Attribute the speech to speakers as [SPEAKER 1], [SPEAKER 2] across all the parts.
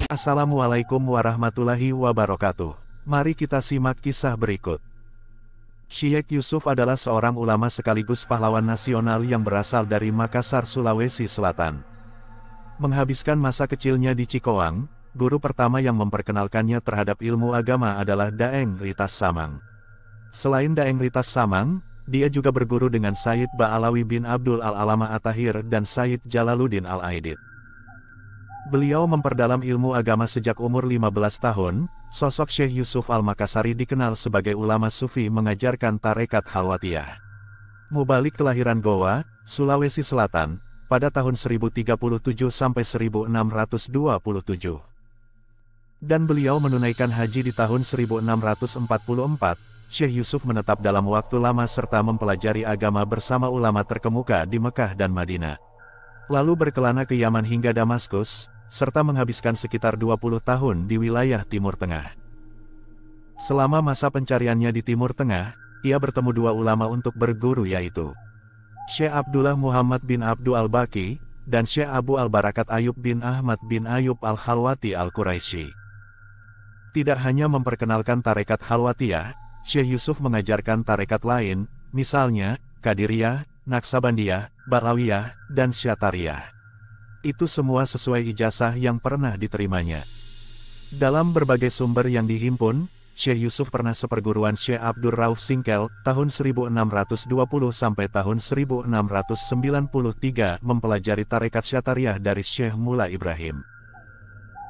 [SPEAKER 1] Assalamualaikum warahmatullahi wabarakatuh. Mari kita simak kisah berikut. Syekh Yusuf adalah seorang ulama sekaligus pahlawan nasional yang berasal dari Makassar, Sulawesi Selatan. Menghabiskan masa kecilnya di Cikoang, guru pertama yang memperkenalkannya terhadap ilmu agama adalah Daeng Ritas Samang. Selain Daeng Ritas Samang, dia juga berguru dengan Sayyid Ba'alawi bin Abdul Al-Alama At-Tahir dan Sayyid Jalaluddin Al-Aidid. Beliau memperdalam ilmu agama sejak umur 15 tahun. Sosok Syekh Yusuf Al-Makassari dikenal sebagai ulama sufi mengajarkan tarekat Khalwatiyah. Mubalik kelahiran Goa, Sulawesi Selatan, pada tahun 1037 sampai 1627. Dan beliau menunaikan haji di tahun 1644. Syekh Yusuf menetap dalam waktu lama serta mempelajari agama bersama ulama terkemuka di Mekah dan Madinah. Lalu berkelana ke Yaman hingga Damaskus, serta menghabiskan sekitar 20 tahun di wilayah Timur Tengah. Selama masa pencariannya di Timur Tengah, ia bertemu dua ulama untuk berguru, yaitu Syekh Abdullah Muhammad bin Abdul Al-Baqi dan Syekh Abu Al-Barakat Ayub bin Ahmad bin Ayub Al-Khalwati Al-Quraisy. Tidak hanya memperkenalkan tarekat Khalwatiyah, Syekh Yusuf mengajarkan tarekat lain, misalnya Qadiriyah, Naksabandiyah, Ba'lawiyah, dan Syatariyah. Itu semua sesuai ijazah yang pernah diterimanya. Dalam berbagai sumber yang dihimpun, Syekh Yusuf pernah seperguruan Syekh Abdur Rauf Singkel tahun 1620 sampai tahun 1693 mempelajari tarekat Syatariyah dari Syekh Mula Ibrahim.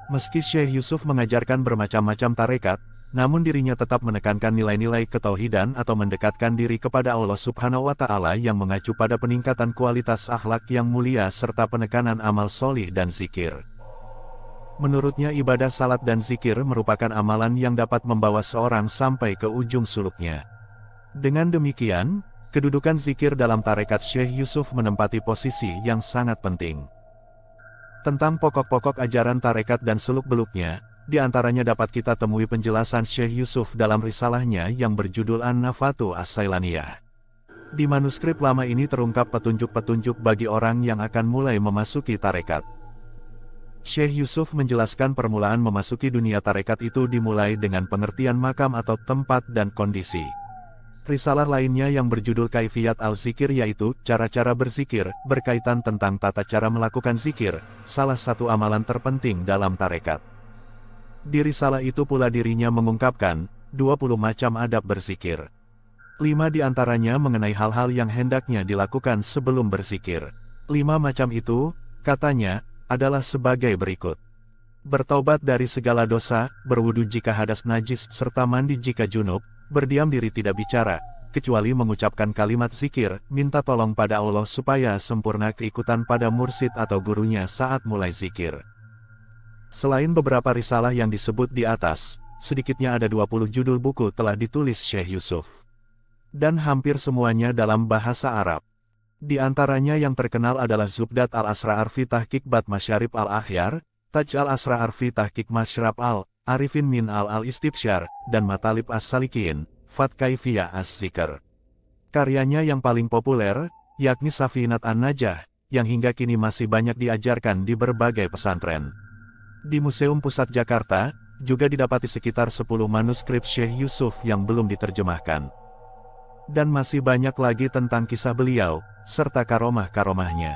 [SPEAKER 1] Meski Syekh Yusuf mengajarkan bermacam-macam tarekat, namun dirinya tetap menekankan nilai-nilai ketauhidan atau mendekatkan diri kepada Allah Subhanahu wa Ta'ala yang mengacu pada peningkatan kualitas akhlak yang mulia serta penekanan amal solih dan zikir. Menurutnya ibadah salat dan zikir merupakan amalan yang dapat membawa seorang sampai ke ujung suluknya. Dengan demikian, kedudukan zikir dalam tarekat Syekh Yusuf menempati posisi yang sangat penting. Tentang pokok-pokok ajaran tarekat dan seluk-beluknya, di antaranya dapat kita temui penjelasan Syekh Yusuf dalam risalahnya yang berjudul An-Nafatu As-Sailaniyah. Di manuskrip lama ini terungkap petunjuk-petunjuk bagi orang yang akan mulai memasuki tarekat. Syekh Yusuf menjelaskan permulaan memasuki dunia tarekat itu dimulai dengan pengertian makam atau tempat dan kondisi. Risalah lainnya yang berjudul Kaifiyat Al-Zikir yaitu cara-cara berzikir, berkaitan tentang tata cara melakukan zikir, salah satu amalan terpenting dalam tarekat. Di risalah itu pula dirinya mengungkapkan 20 macam adab berzikir. 5 di antaranya mengenai hal-hal yang hendaknya dilakukan sebelum berzikir. 5 macam itu, katanya, adalah sebagai berikut. Bertaubat dari segala dosa, berwudu jika hadas najis serta mandi jika junub, berdiam diri tidak bicara, kecuali mengucapkan kalimat zikir, minta tolong pada Allah supaya sempurna keikutan pada mursid atau gurunya saat mulai zikir. Selain beberapa risalah yang disebut di atas, sedikitnya ada 20 judul buku telah ditulis Syekh Yusuf. Dan hampir semuanya dalam bahasa Arab. Di antaranya yang terkenal adalah Zubdat Al-Asrar fi Tahqiq Bat Masyarib Al-Akhyar, Taj Al-Asrar fi Tahqiq Masyrab Al-Arifin min Al-Istibsyar, dan Matalib As-Salikin, Fat Kaifiyah As-Zikr. Karyanya yang paling populer, yakni Safinat An-Najah, yang hingga kini masih banyak diajarkan di berbagai pesantren. Di Museum Pusat Jakarta, juga didapati sekitar 10 manuskrip Syekh Yusuf yang belum diterjemahkan. Dan masih banyak lagi tentang kisah beliau, serta karomah-karomahnya.